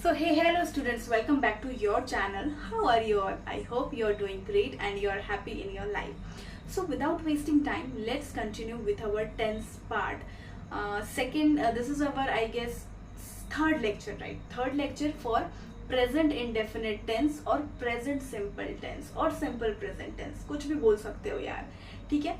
So hey, hello students, welcome back to your channel. How are you all? I hope you are doing great and you are happy in your life. So without wasting time, let's continue with our tense part. This is our, I guess, third lecture, right? Third lecture for present indefinite tense और present simple tense और simple present tense, कुछ भी बोल सकते हो यार, ठीक है।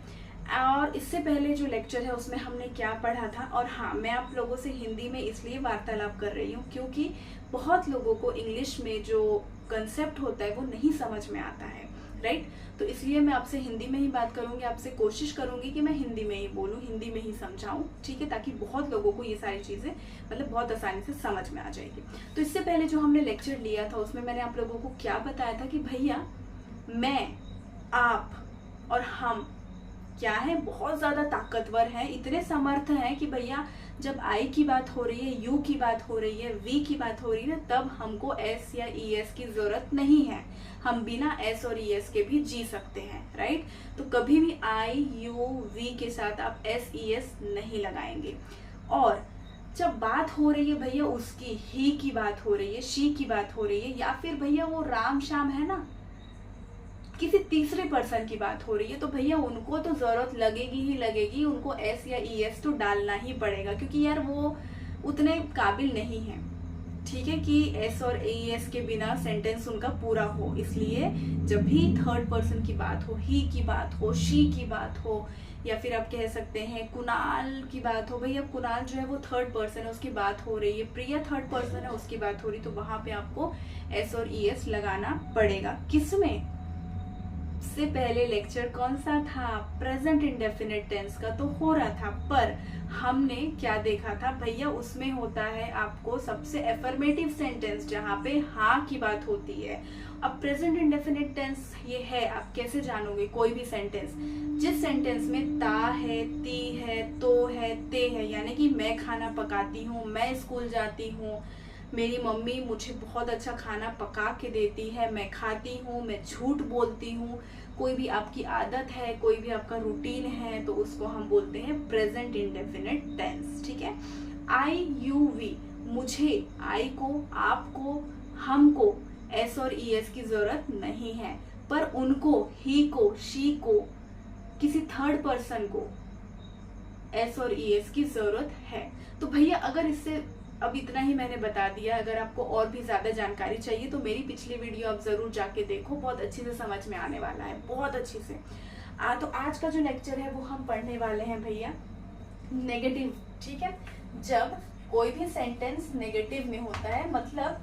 और इससे पहले जो लेक्चर है उसमें हमने क्या पढ़ा था, और हाँ, मैं आप लोगों से हिंदी में इसलिए वार्तालाप कर रही हूँ क्योंकि बहुत लोगों को इंग्लिश में जो कंसेप्ट होता है वो नहीं समझ में आता है, राइट। तो इसलिए मैं आपसे हिंदी में ही बात करूंगी, आपसे कोशिश करूंगी कि मैं हिंदी में ही बोलूँ, हिंदी में ही समझाऊं, ठीक है, ताकि बहुत लोगों को ये सारी चीज़ें मतलब बहुत आसानी से समझ में आ जाएगी। तो इससे पहले जो हमने लेक्चर लिया था उसमें मैंने आप लोगों को क्या बताया था कि भैया मैं, आप और हम क्या है, बहुत ज़्यादा ताकतवर हैं, इतने समर्थ हैं कि भैया जब आई की बात हो रही है, यू की बात हो रही है, वी की बात हो रही है, तब हमको एस या ई एस की ज़रूरत नहीं है। हम बिना एस और ई एस के भी जी सकते हैं, राइट। तो कभी भी आई यू वी के साथ आप एस ई एस नहीं लगाएंगे। और जब बात हो रही है भैया उसकी, ही की बात हो रही है, शी की बात हो रही है, या फिर भैया वो राम श्याम है ना, किसी तीसरे पर्सन की बात हो रही है, तो भैया उनको तो जरूरत लगेगी ही लगेगी, उनको एस या ई एस तो डालना ही पड़ेगा क्योंकि यार वो उतने काबिल नहीं है, ठीक है, कि एस और ई एस के बिना सेंटेंस उनका पूरा हो। इसलिए जब भी थर्ड पर्सन की बात हो, ही की बात हो, शी की बात हो, या फिर आप कह सकते हैं कुणाल की बात हो, भैया कुणाल जो है वो थर्ड पर्सन है, उसकी बात हो रही है, प्रिया थर्ड पर्सन है, उसकी बात हो रही, तो वहां पे आपको एस और ई एस लगाना पड़ेगा। किसमें? से पहले लेक्चर कौन सा था? प्रेजेंट इंडेफिनिट टेंस का तो हो रहा था, पर हमने क्या देखा था भैया, उसमें होता है आपको सबसे एफर्मेटिव सेंटेंस जहां पे हाँ की बात होती है। अब प्रेजेंट इंडेफिनिट टेंस ये है, आप कैसे जानोगे? कोई भी सेंटेंस, जिस सेंटेंस में ता है, ती है, तो है, ते है, यानी कि मैं खाना पकाती हूँ, मैं स्कूल जाती हूँ, मेरी मम्मी मुझे बहुत अच्छा खाना पका के देती है, मैं खाती हूँ, मैं झूठ बोलती हूँ, कोई भी आपकी आदत है, कोई भी आपका रूटीन है, तो उसको हम बोलते हैं प्रेजेंट इंडेफिनिट टेंस, ठीक है। आई यू वी, मुझे, आई को, आपको, हमको एस और ई एस की जरूरत नहीं है, पर उनको, ही को, शी को, किसी थर्ड पर्सन को एस और ई एस की जरूरत है। तो भैया अगर इससे, अब इतना ही मैंने बता दिया, अगर आपको और भी ज्यादा जानकारी चाहिए तो मेरी पिछली वीडियो आप जरूर जाके देखो, बहुत अच्छे से समझ में आने वाला है, बहुत अच्छे से। तो आज का जो लेक्चर है वो हम पढ़ने वाले हैं भैया नेगेटिव, ठीक है। जब कोई भी सेंटेंस नेगेटिव में होता है, मतलब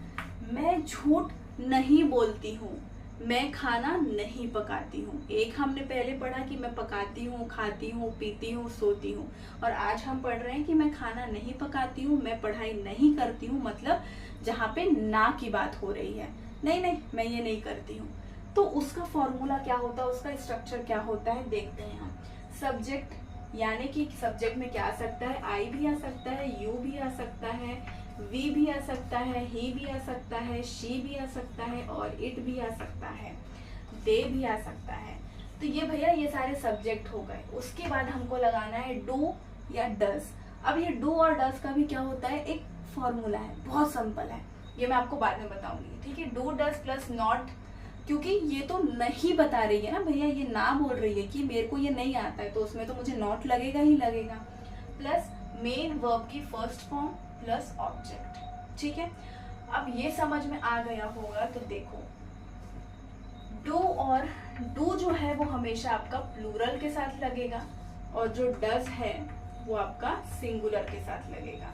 मैं झूठ नहीं बोलती हूँ, मैं खाना नहीं पकाती हूँ। एक हमने पहले पढ़ा कि मैं पकाती हूँ, खाती हूँ, पीती हूँ, सोती हूँ, और आज हम पढ़ रहे हैं कि मैं खाना नहीं पकाती हूँ, मैं पढ़ाई नहीं करती हूँ, मतलब जहाँ पे ना की बात हो रही है, नहीं नहीं मैं ये नहीं करती हूँ। तो उसका फॉर्मूला क्या होता है, उसका स्ट्रक्चर क्या होता है, देखते हैं हम। सब्जेक्ट, यानी कि सब्जेक्ट में क्या आ सकता है, आई भी आ सकता है, यू भी आ सकता है, वी भी आ सकता है, ही भी आ सकता है, शी भी आ सकता है, और इट भी आ सकता है, दे भी आ सकता है। तो ये भैया ये सारे सब्जेक्ट हो गए। उसके बाद हमको लगाना है डू या डज। अब ये डू और डज का भी क्या होता है, एक फॉर्मूला है, बहुत सिंपल है, ये मैं आपको बाद में बताऊंगी, ठीक है। डू डज प्लस नॉट, क्योंकि ये तो नहीं बता रही है ना भैया, ये ना बोल रही है कि मेरे को ये नहीं आता है, तो उसमें तो मुझे नॉट लगेगा ही लगेगा, प्लस मेन वर्ब की फर्स्ट फॉर्म प्लस ऑब्जेक्ट, ठीक है। अब ये समझ में आ गया होगा, तो देखो डू, और डू जो है वो हमेशा आपका प्लूरल के साथ लगेगा, और जो डज है वो आपका सिंगुलर के साथ लगेगा।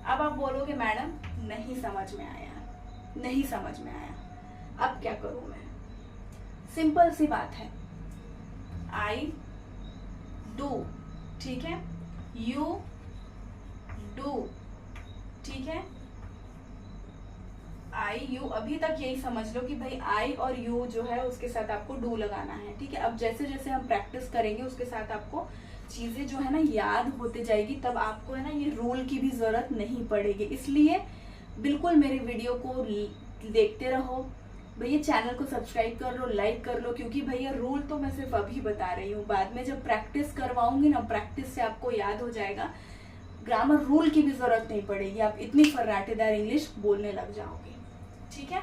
अब आप बोलोगे मैडम नहीं समझ में आया, नहीं समझ में आया, अब क्या करूं मैं? सिंपल सी बात है, आई डू, ठीक है, यू डू, ठीक है, आई यू, अभी तक यही समझ लो कि भाई आई और यू जो है उसके साथ आपको डू लगाना है, ठीक है। अब जैसे जैसे हम प्रैक्टिस करेंगे उसके साथ आपको चीजें जो है ना याद होते जाएगी, तब आपको है ना ये रूल की भी जरूरत नहीं पड़ेगी। इसलिए बिल्कुल मेरे वीडियो को देखते रहो भैया, चैनल को सब्सक्राइब कर लो, लाइक कर लो, क्योंकि भैया रूल तो मैं सिर्फ अभी बता रही हूँ, बाद में जब प्रैक्टिस करवाऊंगी ना, प्रैक्टिस से आपको याद हो जाएगा। ग्रामर रूल की भी जरूरत नहीं पड़ेगी, आप इतनी फर्राटेदार इंग्लिश बोलने लग जाओगे। ठीक है,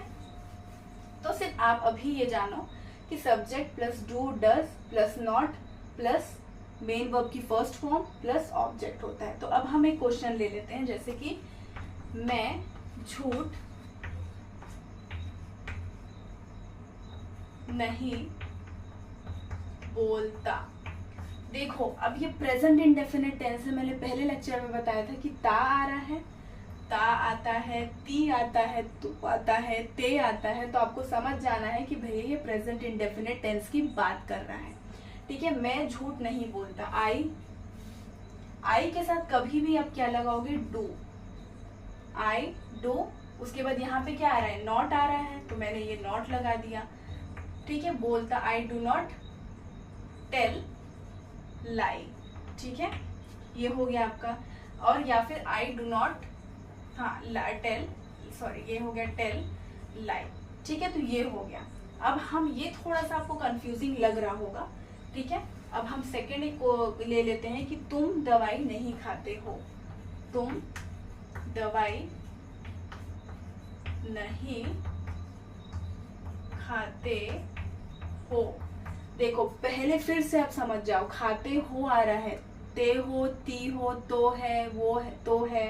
तो सिर्फ आप अभी ये जानो कि subject plus do does plus not plus main verb की फर्स्ट फॉर्म प्लस ऑब्जेक्ट होता है। तो अब हम एक क्वेश्चन ले लेते हैं, जैसे कि मैं झूठ नहीं बोलता। देखो अब ये प्रेजेंट इंडेफिनिट टेंस है, मैंने पहले लेक्चर में बताया था कि ता आ रहा है, ता आता है, ती आता है, तू आता है, ते आता है, तो आपको समझ जाना है कि भैया ये प्रेजेंट इंडेफिनिट टेंस की बात कर रहा है। ठीक है, मैं झूठ नहीं बोलता। आई के साथ कभी भी आप क्या लगाओगे, डू, आई डू। उसके बाद यहाँ पे क्या आ रहा है, नॉट आ रहा है, तो मैंने ये नॉट लगा दिया। ठीक है, बोलता, I do not tell lie. ठीक है, ये हो गया आपका। और या फिर आई डू नॉट, हाँ टेल, सॉरी ये हो गया टेल लाई। ठीक है, तो ये हो गया। अब हम ये थोड़ा सा आपको कंफ्यूजिंग लग रहा होगा। ठीक है, अब हम सेकेंड को ले लेते हैं कि तुम दवाई नहीं खाते हो। तुम दवाई नहीं खाते हो। देखो पहले फिर से आप समझ जाओ, खाते हो आ रहा है, ते हो, ती हो, तो है, वो है, तो है,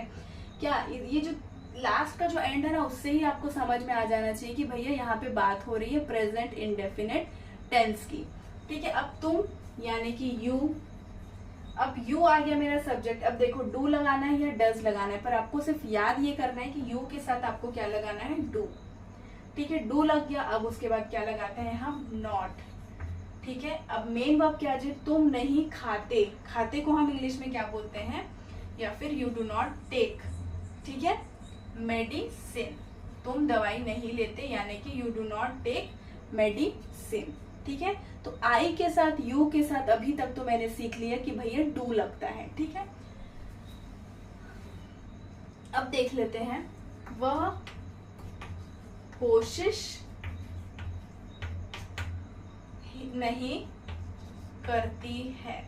क्या ये जो लास्ट का जो एंड है ना, उससे ही आपको समझ में आ जाना चाहिए कि भैया यहाँ पे बात हो रही है प्रेजेंट इंडेफिनिट टेंस की। ठीक है, अब तुम यानी कि यू, अब यू आ गया मेरा सब्जेक्ट। अब देखो डू लगाना है या डज लगाना है, पर आपको सिर्फ याद ये करना है कि यू के साथ आपको क्या लगाना है, डू। ठीक है, डू लग गया। अब उसके बाद क्या लगाते हैं हम, नॉट। ठीक है, अब मेन वर्ब क्या है, तुम नहीं खाते, खाते को हम इंग्लिश में क्या बोलते हैं, या फिर यू डू नॉट टेक। ठीक है, मेडिसिन, तुम दवाई नहीं लेते यानी कि you do not take medicine. ठीक है, तो आई के साथ यू के साथ अभी तक तो मैंने सीख लिया कि भैया डू लगता है। ठीक है, अब देख लेते हैं, वह कोशिश नहीं करती है।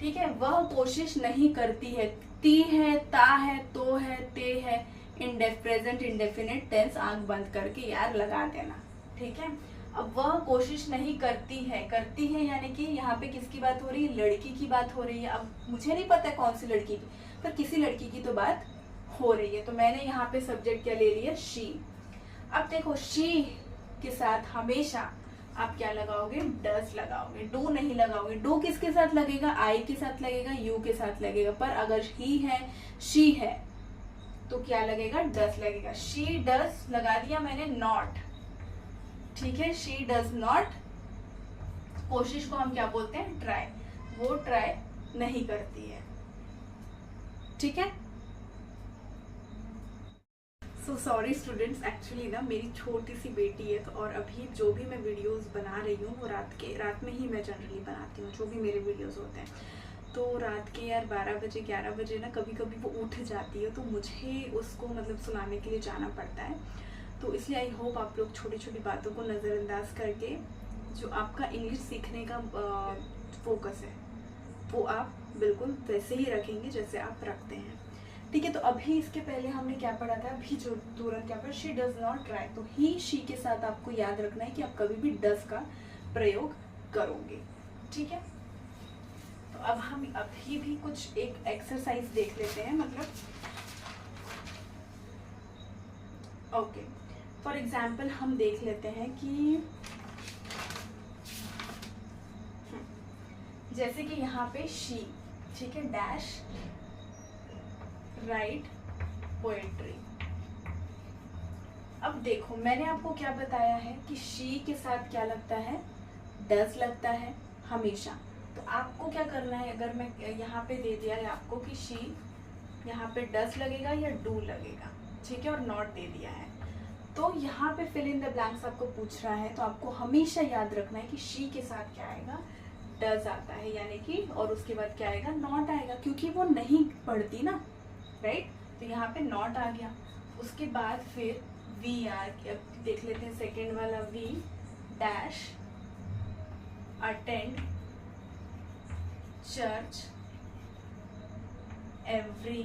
ठीक है, वह कोशिश नहीं करती है, ती है, ता है, तो है, ते है, प्रेजेंट इंडेफिनिट टेंस आंख बंद करके यार लगा देना। ठीक है, अब वह कोशिश नहीं करती है, करती है यानी कि यहाँ पे किसकी बात हो रही है, लड़की की बात हो रही है। अब मुझे नहीं पता कौन सी लड़की की, पर किसी लड़की की तो बात हो रही है, तो मैंने यहाँ पे सब्जेक्ट क्या ले लिया, शी। अब देखो शी के साथ हमेशा आप क्या लगाओगे, डज लगाओगे, डू नहीं लगाओगे। डू किसके साथ लगेगा, आई के साथ लगेगा, यू के साथ लगेगा, पर अगर ही है, शी है, तो क्या लगेगा, डज लगेगा। शी डज लगा दिया मैंने, नॉट। ठीक है, शी डज नॉट, कोशिश को हम क्या बोलते हैं, ट्राई, वो ट्राई नहीं करती है। ठीक है, सो सॉरी स्टूडेंट्स, एक्चुअली ना मेरी छोटी सी बेटी है, तो और अभी जो भी मैं वीडियोस बना रही हूँ वो रात में ही मैं जनरली बनाती हूँ, जो भी मेरे वीडियोस होते हैं। तो रात के यार 12 बजे 11 बजे ना कभी कभी वो उठ जाती है, तो मुझे उसको मतलब सुनाने के लिए जाना पड़ता है। तो इसलिए आई होप आप लोग छोटी छोटी बातों को नज़रअंदाज करके जो आपका इंग्लिश सीखने का फोकस है वो आप बिल्कुल वैसे ही रखेंगे जैसे आप रखते हैं। ठीक है, तो अभी इसके पहले हमने क्या पढ़ा था, अभी जो तुरंत क्या पढ़ा, शी डज नॉट ट्राई। तो ही शी के साथ आपको याद रखना है कि आप कभी भी डज का प्रयोग करोगे। ठीक है, तो अब हम अभी भी कुछ एक एक्सरसाइज देख लेते हैं, मतलब ओके फॉर एग्जाम्पल हम देख लेते हैं कि जैसे कि यहाँ पे शी, ठीक है, डैश राइट पोएट्री। अब देखो मैंने आपको क्या बताया है कि शी के साथ क्या लगता है, डज लगता है हमेशा। तो आपको क्या करना है, अगर मैं यहाँ पे दे दिया है आपको कि शी, यहाँ पे डज लगेगा या डू लगेगा, ठीक है, और नॉट दे दिया है, तो यहाँ पे फिल इन द ब्लैंक्स आपको पूछ रहा है, तो आपको हमेशा याद रखना है कि शी के साथ क्या आएगा, डज आता है, यानी कि और उसके बाद क्या आएगा, नॉट आएगा, क्योंकि वो नहीं पढ़ती ना, राइट। तो यहाँ पे नॉट आ गया। उसके बाद फिर वी आर, देख लेते हैं सेकेंड वाला, we dash attend church every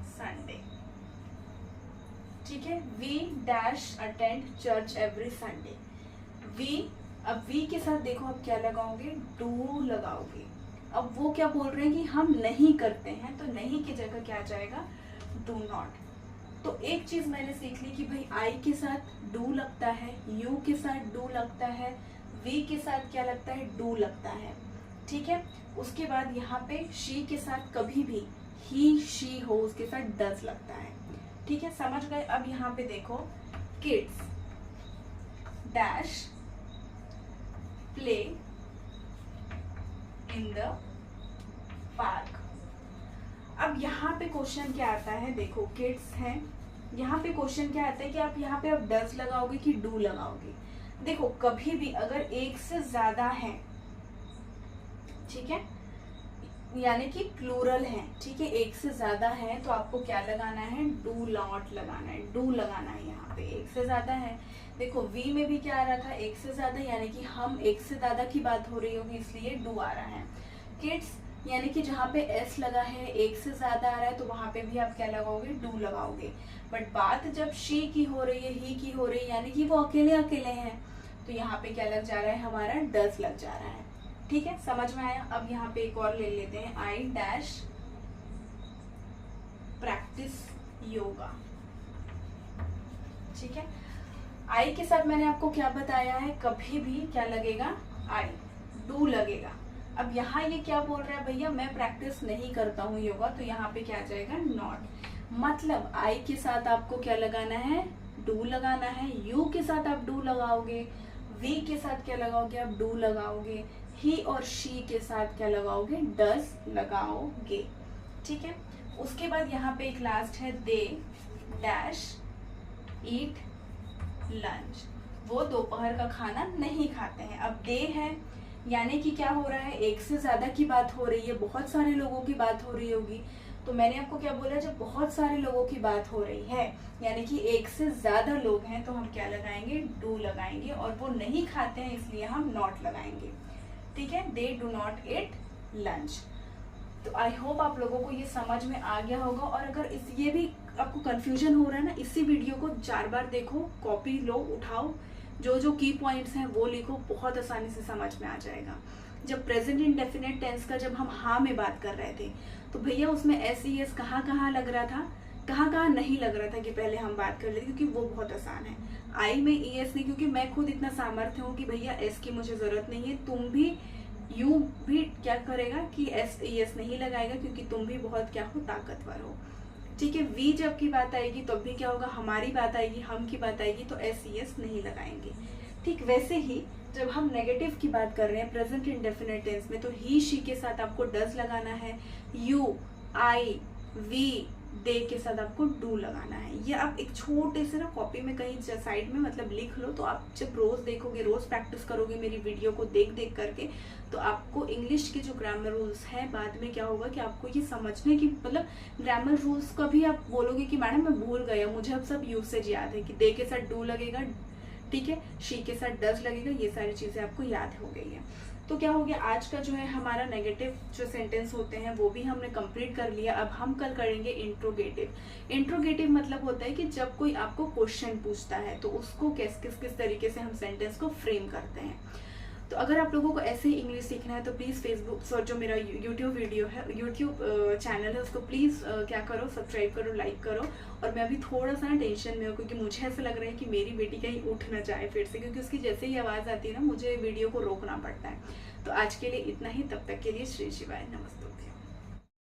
Sunday. ठीक है, we dash attend church every Sunday. We, अब वी के साथ देखो आप क्या लगाओगे, डू लगाओगे। अब वो क्या बोल रहे हैं कि हम नहीं करते हैं, तो नहीं की जगह क्या आ जाएगा, डू नॉट। तो एक चीज मैंने सीख ली कि भाई आई के साथ डू लगता है, यू के साथ डू लगता है, वी के साथ क्या लगता है, डू लगता है। ठीक है, उसके बाद यहाँ पे शी के साथ कभी भी ही शी हो उसके साथ डज लगता है। ठीक है, समझ गए। अब यहाँ पे देखो, kids dash play in the park. अब यहाँ पे क्वेश्चन क्या आता है, देखो किड्स है, यहाँ पे क्वेश्चन क्या आता है कि आप यहाँ पे अब डज लगाओगे कि डू लगाओगे। देखो कभी भी अगर एक से ज्यादा है, ठीक है, यानी कि प्लूरल है, ठीक है, एक से ज्यादा है, तो आपको क्या लगाना है, डू नॉट लगाना है, डू लगाना है। यहाँ पे एक से ज्यादा है, देखो वी में भी क्या आ रहा था, एक से ज्यादा, यानी कि हम एक से ज्यादा की बात हो रही होगी, इसलिए डू आ रहा है। किड्स यानी कि जहाँ पे एस लगा है, एक से ज्यादा आ रहा है, तो वहां पे भी आप क्या लगाओगे, डू लगाओगे। बट बात जब शी की हो रही है, ही की हो रही है, यानी कि वो अकेले अकेले हैं, तो यहाँ पे क्या लग जा रहा है, हमारा डज लग जा रहा है। ठीक है, समझ में आया। अब यहाँ पे एक और ले लेते हैं, आई डैश प्रैक्टिस योगा। ठीक है, आई के साथ मैंने आपको क्या बताया है, कभी भी क्या लगेगा, आई, डू लगेगा। अब यहाँ ये क्या बोल रहा है, भैया मैं प्रैक्टिस नहीं करता हूँ योगा, तो यहाँ पे क्या आ जाएगा, नॉट। मतलब आई के साथ आपको क्या लगाना है, डू लगाना है। यू के साथ आप डू लगाओगे, वी के साथ क्या लगाओगे, आप डू लगाओगे। ही और शी के साथ क्या लगाओगे, डज लगाओगे। ठीक है, उसके बाद यहाँ पे एक लास्ट है, दे डैश ईट लंच। वो दोपहर का खाना नहीं खाते हैं। अब दे है, यानी कि क्या हो रहा है, एक से ज्यादा की बात हो रही है, बहुत सारे लोगों की बात हो रही होगी। तो मैंने आपको क्या बोला, जब बहुत सारे लोगों की बात हो रही है, यानी कि एक से ज्यादा लोग हैं, तो हम क्या लगाएंगे, डू लगाएंगे। और वो नहीं खाते हैं, इसलिए हम नॉट लगाएंगे। ठीक है, they do not eat lunch. तो आई होप आप लोगों को ये समझ में आ गया होगा। और अगर ये भी आपको कंफ्यूजन हो रहा है ना, इसी वीडियो को 4 बार देखो, कॉपी लो, उठाओ, जो जो की पॉइंट्स हैं वो लिखो, बहुत आसानी से समझ में आ जाएगा। जब प्रेजेंट इंडेफिनिट टेंस का जब हम हाँ में बात कर रहे थे, तो भैया उसमें एस ई एस कहाँ कहाँ लग रहा था, कहाँ कहाँ नहीं लग रहा था, कि पहले हम बात कर लेते, क्योंकि वो बहुत आसान है। आई में ई एस नहीं, क्योंकि मैं खुद इतना सामर्थ्य हूँ कि भैया एस की मुझे जरूरत नहीं है। तुम भी, यू भी क्या करेगा कि एस ई एस नहीं लगाएगा, क्योंकि तुम भी बहुत क्या हो, ताकतवर हो। ठीक है, वी जब की बात आएगी तब भी क्या होगा, हमारी बात आएगी, हम की बात आएगी, तो एस ई एस नहीं लगाएंगे। ठीक वैसे ही जब हम नेगेटिव की बात कर रहे हैं प्रेजेंट इंडेफिनिट टेंस में, तो ही शी के साथ आपको डज लगाना है, यू, आई, वी, दे के साथ आपको डू लगाना है। ये आप एक छोटे से ना कॉपी में कहीं साइड में मतलब लिख लो, तो आप जब रोज देखोगे, रोज प्रैक्टिस करोगे मेरी वीडियो को देख देख करके, तो आपको इंग्लिश के जो ग्रामर रूल्स हैं, बाद में क्या होगा कि आपको ये समझने की, मतलब ग्रामर रूल्स का भी आप बोलोगे कि मैडम मैं भूल गया, मुझे अब सब यूसेज याद है, कि दे के साथ डू लगेगा, ठीक है, शी के साथ डज लगेगा, ये सारी चीजें आपको याद हो गई है। तो क्या हो गया, आज का जो है हमारा नेगेटिव जो सेंटेंस होते हैं वो भी हमने कंप्लीट कर लिया। अब हम कल करेंगे इंट्रोगेटिव। इंट्रोगेटिव मतलब होता है कि जब कोई आपको क्वेश्चन पूछता है, तो उसको किस तरीके से हम सेंटेंस को फ्रेम करते हैं। तो अगर आप लोगों को ऐसे ही इंग्लिश सीखना है, तो प्लीज़ फेसबुक सॉरी जो मेरा यूट्यूब वीडियो है, यूट्यूब चैनल है, उसको प्लीज़ क्या करो, सब्सक्राइब करो, लाइक करो। और मैं अभी थोड़ा सा टेंशन में हूँ, क्योंकि मुझे ऐसा लग रहा है कि मेरी बेटी कहीं उठ ना जाए फिर से, क्योंकि उसकी जैसे ही आवाज़ आती है ना, मुझे वीडियो को रोकना पड़ता है। तो आज के लिए इतना ही, तब तक के लिए श्री शिवाय, नमस्ते।